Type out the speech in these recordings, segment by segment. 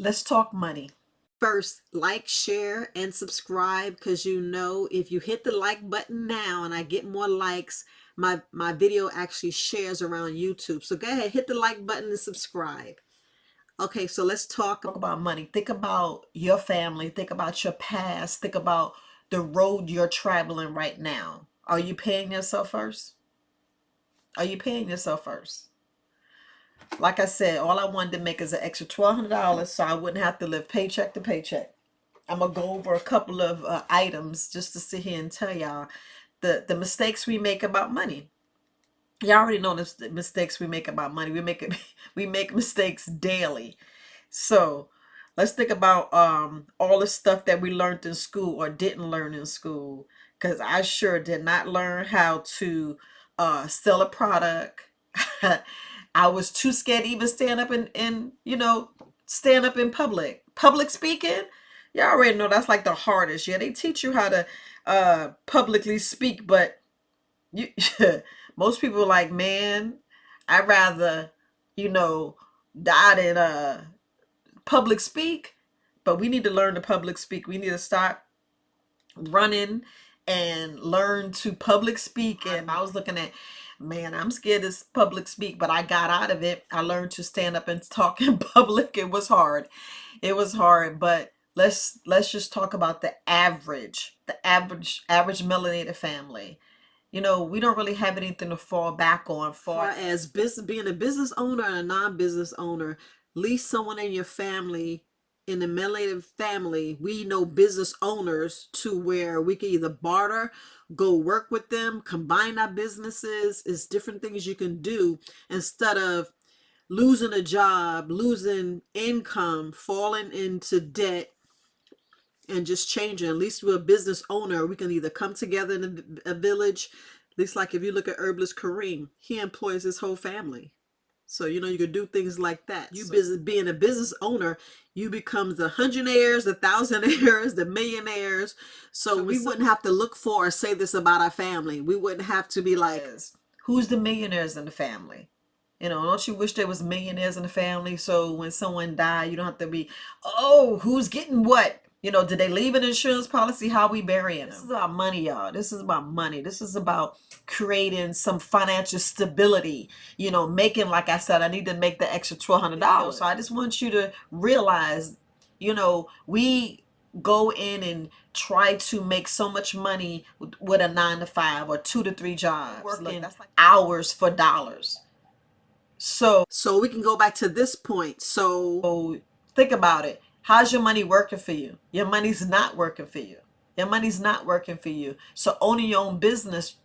Let's talk money. First, like, share, and subscribe, because if you hit the like button now and I get more likes, my video actually shares around YouTube. So go ahead, hit the like button and subscribe. Okay, so let's talk. Talk about money. Think about your family. Think about your past. Think about the road you're traveling right now. Are you paying yourself first? Are you paying yourself first? Like I said, all I wanted to make is an extra $1,200 so I wouldn't have to live paycheck to paycheck. I'm gonna go over a couple of items just to sit here and tell y'all the mistakes we make about money. You already know the mistakes we make about money. We make mistakes daily. So let's think about all the stuff that we learned in school or didn't learn in school. Because I sure did not learn how to sell a product. I was too scared to even stand up and stand up in public. Public speaking, y'all already know that's like the hardest. Yeah, they teach you how to publicly speak, but you most people are like, man, I'd rather, you know, die than public speak. But we need to learn to public speak. We need to start running and learn to public speak. And I was looking at, man, I'm scared to public speak, but I got out of it. I learned to stand up and talk in public. It was hard. It was hard, but let's just talk about the average melanated family. We don't really have anything to fall back on Far for. as business, being a business owner and a non-business owner, at least someone in your family, in the melanated family, we know business owners to where we can either barter, go work with them, combine our businesses. It's different things you can do instead of losing a job, losing income, falling into debt, and just changing. At least we're a business owner. We can either come together in a village. At least, like if you look at Herbalist Kareem, he employs his whole family. So you can do things like that. You business being a business owner, you become the hundredaires, the thousandaires, the millionaires. So we wouldn't have to look for or say this about our family. We wouldn't have to be like, Who's the millionaires in the family? Don't you wish there was millionaires in the family so when someone died, you don't have to be, oh, who's getting what? Did they leave an insurance policy? How we burying them? This is about money, y'all. This is about money. This is about creating some financial stability. Making, like I said, I need to make the extra $1,200. So I just want you to realize, we go in and try to make so much money with a 9 to 5 or 2 to 3 jobs, working that's like hours for dollars. So we can go back to this point. So think about it. How's your money working for you? Your money's not working for you. Your money's not working for you. So owning your own business,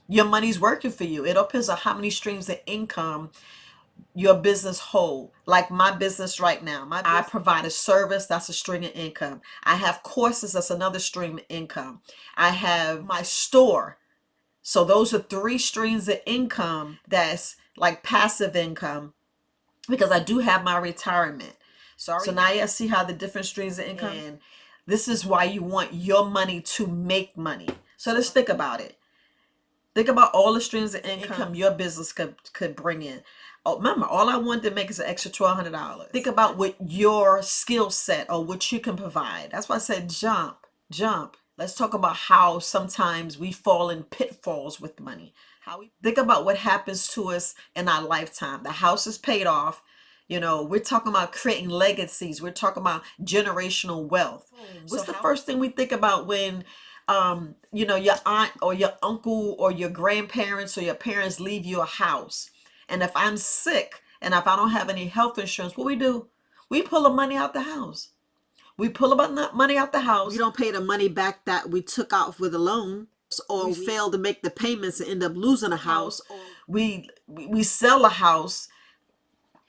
your money's working for you. It depends on how many streams of income your business hold. Like my business right now, I provide a service, that's a stream of income. I have courses, that's another stream of income. I have my store. So those are 3 streams of income that's like passive income, because I do have my retirement. So now you see how the different streams of income. And this is why you want your money to make money. So let's think about it. Think about all the streams of income your business could bring in. Oh, remember, all I wanted to make is an extra $1,200. Think about what your skill set or what you can provide. That's why I said jump. Let's talk about how sometimes we fall in pitfalls with money. How we think about what happens to us in our lifetime. The house is paid off. We're talking about creating legacies. We're talking about generational wealth. What's the first thing we think about when your aunt or your uncle or your grandparents or your parents leave you a house? And if I'm sick and if I don't have any health insurance, what we do? We pull the money out the house. We pull the money out the house. We don't pay the money back that we took out with a loan, or we fail to make the payments and end up losing a house. We sell a house.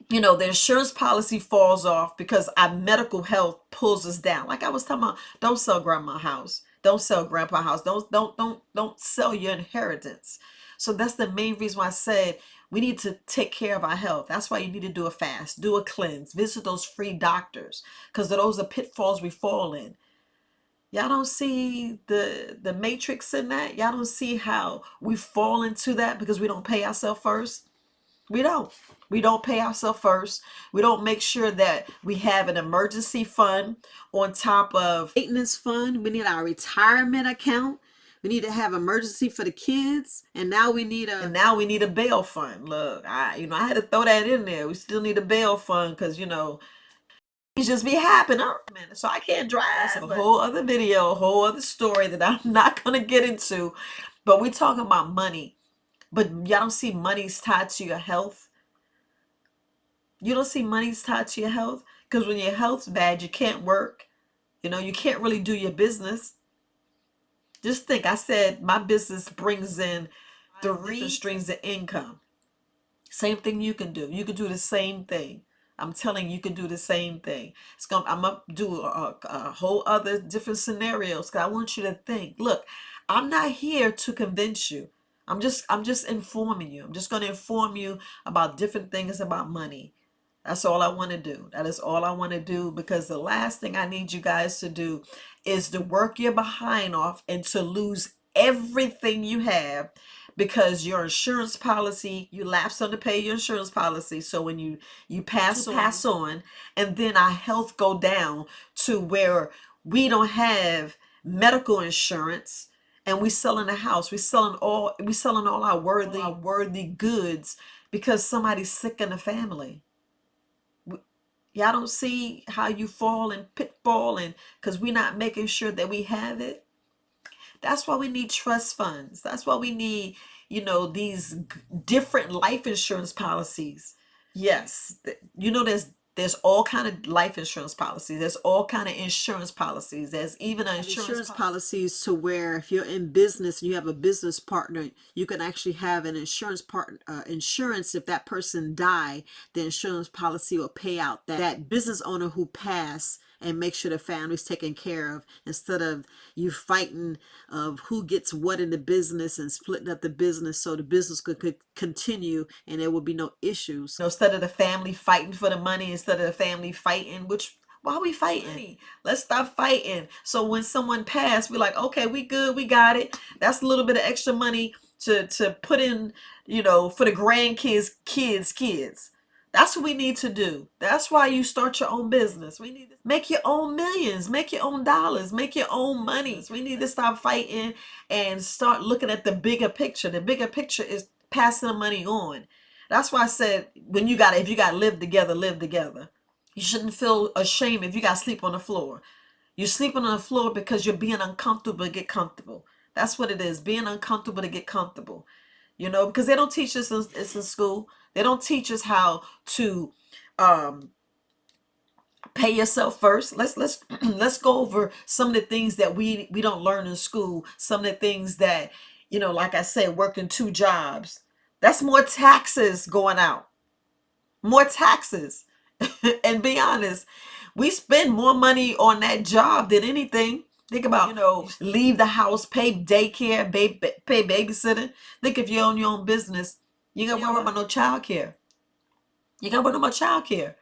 The insurance policy falls off because our medical health pulls us down. Like I was talking about, don't sell grandma's house. Don't sell grandpa's house. Don't sell your inheritance. So that's the main reason why I said we need to take care of our health. That's why you need to do a fast, do a cleanse, visit those free doctors, because those are pitfalls we fall in. Y'all don't see the matrix in that? Y'all don't see how we fall into that because we don't pay ourselves first? We don't. We don't pay ourselves first. We don't make sure that we have an emergency fund on top of Maintenance fund. We need our retirement account. We need to have emergency for the kids. And now we need and a now we need a bail fund. Look, I had to throw that in there. We still need a bail fund because things just be happening. Man, so I can't drive. That's a whole other video, a whole other story that I'm not gonna get into. But we talking about money. But y'all don't see money's tied to your health. You don't see money's tied to your health because when your health's bad, you can't work. You can't really do your business. Just think, I said my business brings in three different streams of income. Same thing you can do. You can do the same thing. I'm telling you, you can do the same thing. I'm gonna do a whole other different scenarios because I want you to think. Look, I'm not here to convince you. I'm just informing you. I'm just gonna inform you about different things about money. That's all I want to do. That is all I want to do because the last thing I need you guys to do is to work your behind off and to lose everything you have because your insurance policy, you lapse on to pay your insurance policy. So when you pass on, and then our health go down to where we don't have medical insurance, and we selling a house, we selling all our worthy goods because somebody's sick in the family. Y'all don't see how you fall and pitfall, and because we're not making sure that we have it. That's why we need trust funds. That's why we need, these different life insurance policies. Yes, there's all kind of life insurance policies. There's all kind of insurance policies. There's even an insurance policies to where if you're in business and you have a business partner, you can actually have an insurance partner insurance. If that person die, the insurance policy will pay out that business owner who passed and make sure the family's taken care of instead of you fighting of who gets what in the business and splitting up the business so the business could continue and there would be no issues. Instead of the family fighting for the money, instead of the family fighting, why are we fighting? Let's stop fighting. So when someone passed, we're like, okay, we good, we got it. That's a little bit of extra money to put in, for the grandkids, kids. That's what we need to do. That's why you start your own business. We need to make your own millions, make your own dollars, make your own money. We need to stop fighting and start looking at the bigger picture. The bigger picture is passing the money on. That's why I said if you got to live together, live together. You shouldn't feel ashamed if you got to sleep on the floor. You're sleeping on the floor because you're being uncomfortable to get comfortable. That's what it is, being uncomfortable to get comfortable. Because they don't teach us it's in school. They don't teach us how to pay yourself first. Let's go over some of the things that we don't learn in school. Some of the things that, like I said, working 2 jobs. That's more taxes going out. More taxes. And be honest, we spend more money on that job than anything. Think about, leave the house, pay daycare, pay babysitting. Think if you own your own business, you ain't got to worry about no child care. You got to worry about child care.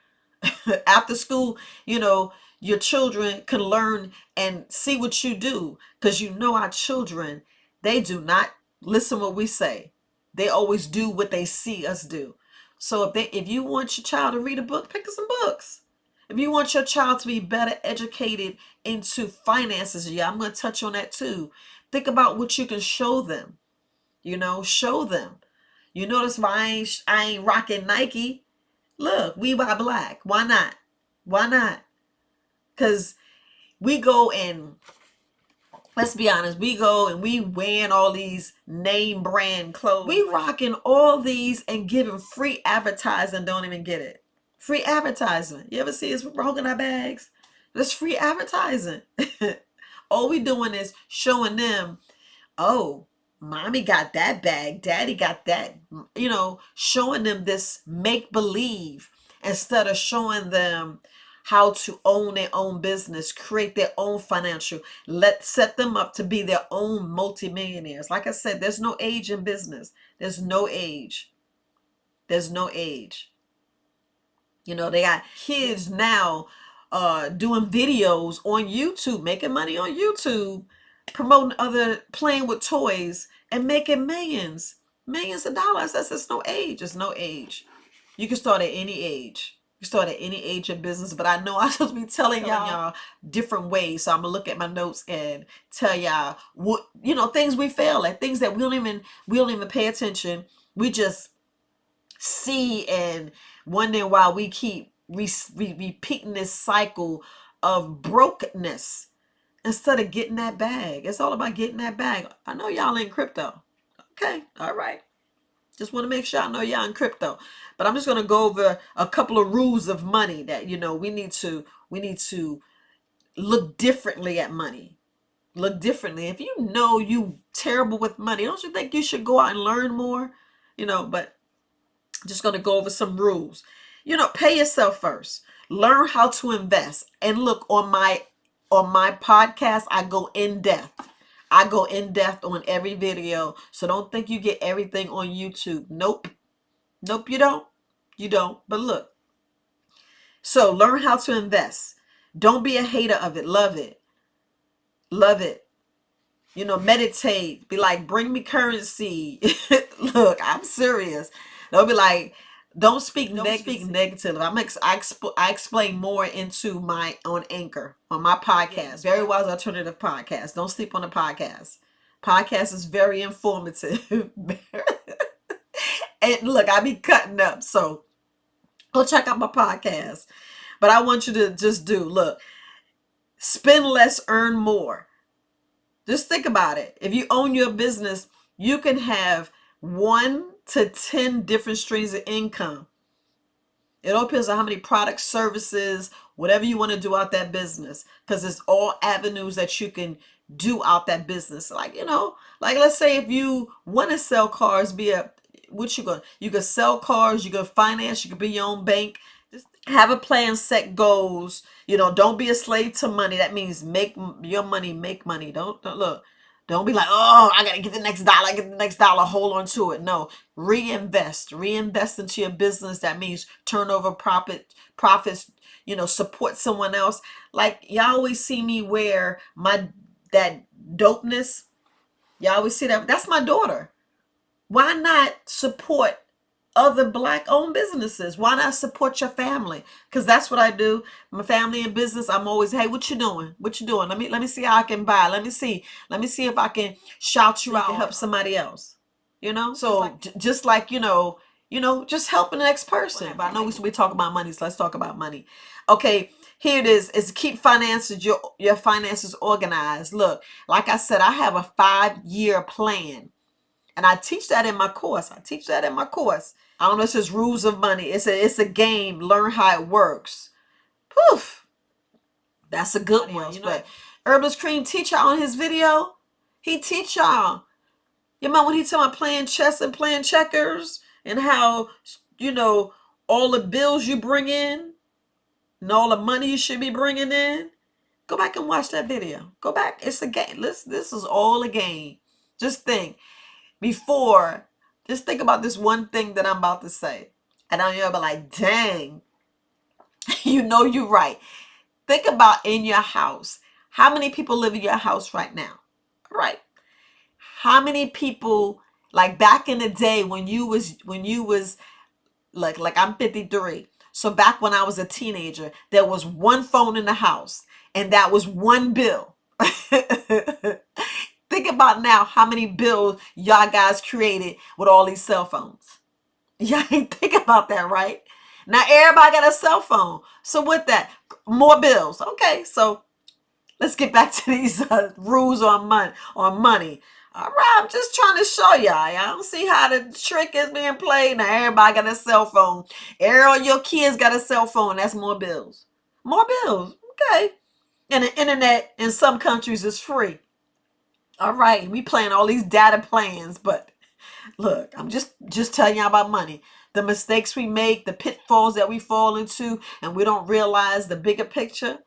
After school, your children can learn and see what you do. Because our children, they do not listen what we say. They always do what they see us do. So if you want your child to read a book, pick up some books. If you want your child to be better educated into finances, I'm going to touch on that too. Think about what you can show them. Show them. You notice why I ain't rocking Nike. Look, we buy black. Why not? Why not? Because we go and, let's be honest, we go and we wearing all these name brand clothes. We rocking all these and giving free advertising, don't even get it. Free advertising. You ever see us rocking our bags? That's free advertising. All we doing is showing them, oh, mommy got that bag, daddy got that, showing them this make believe instead of showing them how to own their own business, create their own financial, set them up to be their own multimillionaires. Like I said, there's no age in business. There's no age. There's no age. They got kids now doing videos on YouTube, making money on YouTube, promoting playing with toys and making millions. Millions of dollars. It's no age. It's no age. You can start at any age. You start at any age of business, but I know I'm supposed to be telling y'all different ways. So I'm gonna look at my notes and tell y'all what, things we fail at, things that we don't even pay attention. We just see and wondering why we keep repeating this cycle of brokenness instead of getting that bag. It's all about getting that bag. I know y'all in crypto. Okay, all right. Just want to make sure I know y'all in crypto. But I'm just gonna go over a couple of rules of money that we need to look differently at money. Look differently. If you know you terrible with money, don't you think you should go out and learn more? But just going to go over some rules. Pay yourself first. Learn how to invest. And look, on my podcast, I go in depth. I go in depth on every video. So don't think you get everything on YouTube. Nope. Nope, you don't. You don't. But look. So learn how to invest. Don't be a hater of it. Love it. Love it. Meditate. Be like, bring me currency. Look, I'm serious. Don't be like, don't speak negative. I explain more into my on Anchor on my podcast, Very Wise Alternative Podcast. Don't sleep on the podcast. Podcast is very informative. And look, I be cutting up, so go check out my podcast. But I want you to just look, spend less, earn more. Just think about it. If you own your business, you can have 1 to 10 different streams of income. It all depends on how many products, services, whatever you want to do out that business, because it's all avenues that you can do out that business. Like let's say if you want to sell cars, you could sell cars, you could finance, you could be your own bank. Just have a plan, set goals. Don't be a slave to money. That means make your money, make money. Don't look. Don't be like, oh, I gotta get the next dollar, hold on to it. No, reinvest into your business. That means turnover, profits. Support someone else. Like y'all always see me wear that dopeness. Y'all always see that. That's my daughter. Why not support other Black-owned businesses? Why not support your family? Because that's what I do. My family and business, I'm always, hey, what you doing? What you doing? Let me see how I can buy. Let me see if I can shout you out and help somebody else. So just like just helping the next person. But I know we talk about money, so let's talk about money. Okay, here it is keep your finances organized. Look, like I said, I have a 5-year plan. And I teach that in my course. I don't know if it's rules of money. It's a game. Learn how it works. Poof. That's a good one. But Herbalist Cream teacher on his video, he teach y'all. You remember when he told me playing chess and playing checkers and how, all the bills you bring in and all the money you should be bringing in? Go back and watch that video. Go back. It's a game. This is all a game. Just think. Just think about this one thing that I'm about to say. And you'll be like, dang, you're right. Think about in your house. How many people live in your house right now? Right. How many people, like back in the day when you was like I'm 53. So back when I was a teenager, there was one phone in the house and that was one bill. Think about now how many bills y'all guys created with all these cell phones. Y'all ain't think about that, right? Now everybody got a cell phone. So with that, more bills. Okay, so let's get back to these rules on money. All right, I'm just trying to show y'all. Y'all don't see how the trick is being played. Now everybody got a cell phone. All your kids got a cell phone. That's more bills. More bills. Okay. And the internet in some countries is free. All right, we playing all these data plans, but look, I'm just telling y'all about money. The mistakes we make, the pitfalls that we fall into, and we don't realize the bigger picture.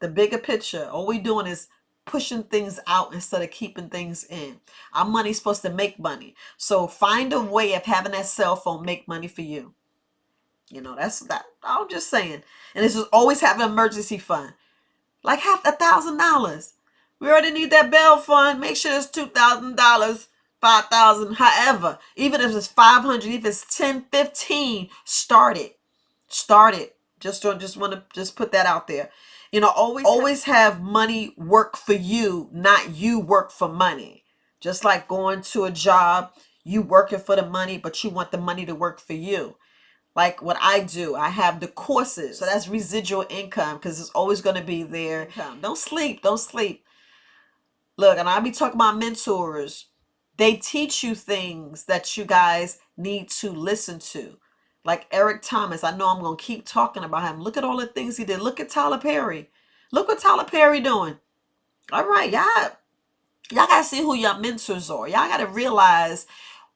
The bigger picture. All we doing is pushing things out instead of keeping things in. Our money's supposed to make money. So find a way of having that cell phone make money for you. That's that. I'm just saying. And this is always have an emergency fund. Like $1,000. We already need that bail fund. Make sure it's $2,000 5,000, however, even if it's 500, if it's 10, 15, start it. Start it. Just want to just put that out there. You know, always have money work for you, not you work for money. Just like going to a job, you working for the money, but you want the money to work for you. Like what I do, I have the courses. So that's residual income because it's always going to be there. Don't sleep. Don't sleep. Look, and I'll be talking about mentors. They teach you things that you guys need to listen to. Like Eric Thomas, I know I'm going to keep talking about him. Look at all the things he did. Look at Tyler Perry. Look what Tyler Perry doing. All right, y'all got to see who your mentors are. Y'all got to realize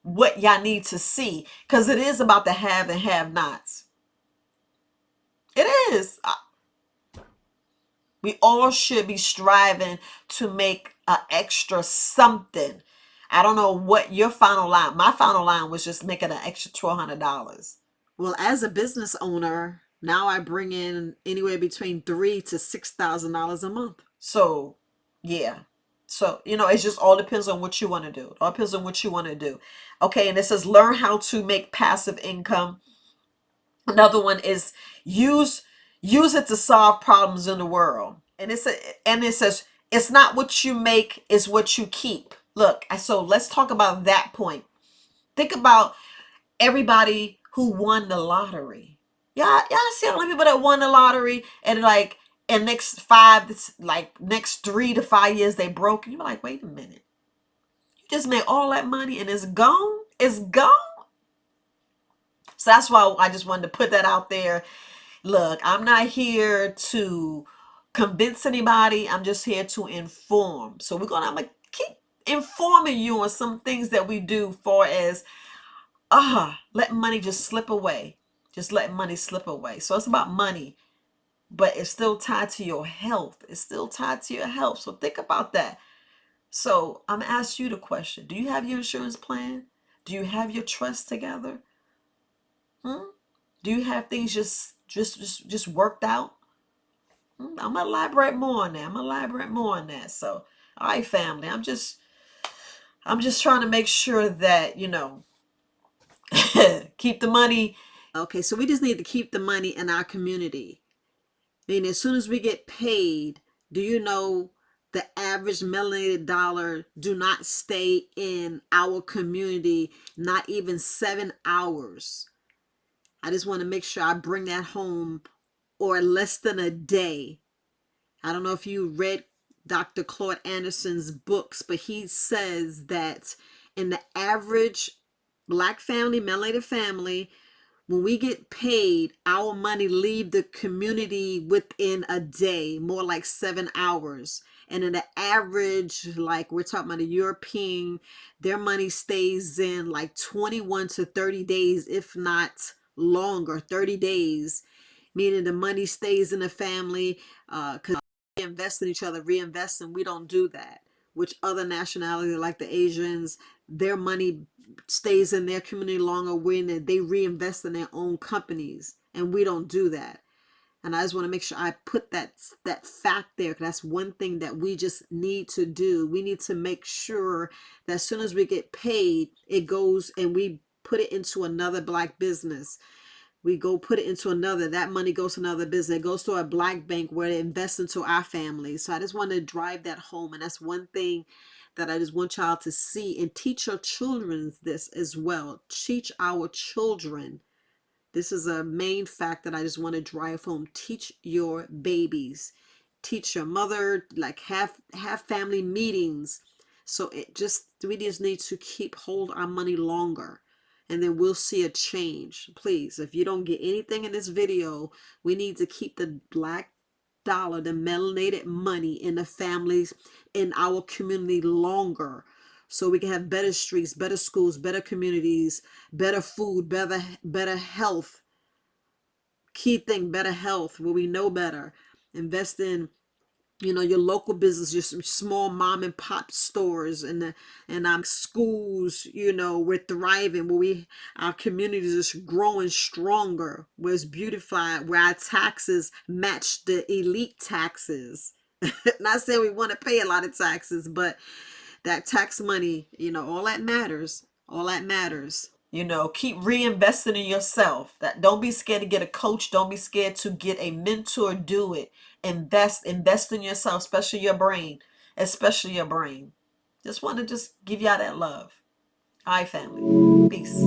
what y'all need to see because it is about the have and have nots. It is. We all should be striving to make an extra something. I don't know what your final line. My final line was just making an extra $1,200. Well, as a business owner, now I bring in anywhere between $3,000 to $6,000 a month. So, yeah. So, you know, it just all depends on what you want to do. It all depends on what you want to do. Okay, and it says learn how to make passive income. Another one is use it to solve problems in the world. And it says it's not what you make, it's what you keep. Look, so let's talk about that point. Think about everybody who won the lottery. Y'all see all the people that won the lottery and like and next 3 to 5 years they broke. And you're like, wait a minute. You just made all that money and it's gone? It's gone? So that's why I just wanted to put that out there. Look, I'm not here to convince anybody. I'm just here to inform. So I'm gonna keep informing you on some things that we do for as letting money just slip away. Just letting money slip away. So it's about money, but it's still tied to your health. It's still tied to your health. So think about that. So I'm gonna ask you the question. Do you have your insurance plan? Do you have your trust together? Do you have things just worked out? I'm gonna elaborate more on that. So, all right, family. I'm just trying to make sure that keep the money. Okay, so we just need to keep the money in our community. I mean, as soon as we get paid, do you know the average melanated dollar do not stay in our community, not even 7 hours. I just want to make sure I bring that home, or less than a day. I don't know if you read Dr. Claude Anderson's books, but he says that in the average Black family, melanated family, when we get paid, our money leave the community within a day, more like 7 hours. And in the average, like we're talking about the European, their money stays in like 21 to 30 days, if not longer, 30 days, meaning the money stays in the family, because reinvest in each other, reinvest, and we don't do that. Which other nationality, like the Asians, their money stays in their community longer when they reinvest in their own companies, and we don't do that. And I just want to make sure I put that fact there, because that's one thing that we just need to do. We need to make sure that as soon as we get paid, it goes and we put it into another Black business. We go put it into another, that money goes to another business. It goes to a Black bank where it invests into our family. So I just want to drive that home. And that's one thing that I just want y'all to see, and teach your children this as well. Teach our children. This is a main fact that I just want to drive home. Teach your babies. Teach your mother, like have family meetings. So we just need to keep hold our money longer, and then we'll see a change. Please, if you don't get anything in this video, we need to keep the Black dollar, the melanated money in the families in our community longer, so we can have better streets, better schools, better communities, better food, better health. Key thing, better health, where we know better. Invest in your local business, your small mom and pop stores, and schools. We're thriving, where our communities is growing stronger, where it's beautified, where our taxes match the elite taxes. Not saying we want to pay a lot of taxes, but that tax money, all that matters. All that matters. Keep reinvesting in yourself. That don't be scared to get a coach. Don't be scared to get a mentor. Do it. Invest in yourself, especially your brain. Especially your brain. Just want to just give y'all that love. All right, family. Peace.